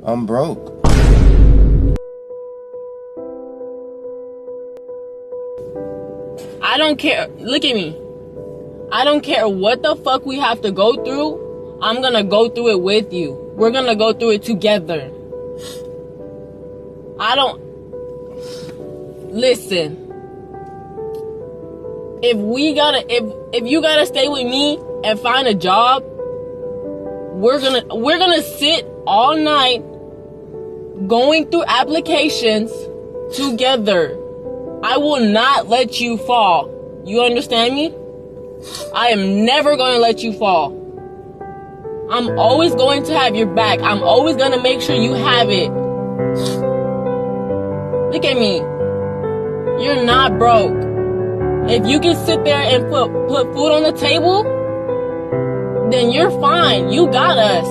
I'm broke. I don't care. Look at me. I don't care what the fuck we have to go through. I'm gonna go through it with you. We're gonna go through it together. Listen. If you gotta stay with me and find a job, we're gonna sit all night going through applications together. I will not let you fall. You understand me? I am never going to let you fall. I'm always going to have your back. I'm always going to make sure you have it. Look at me. You're not broke. If you can sit there and put food on the table, then you're fine. You got us.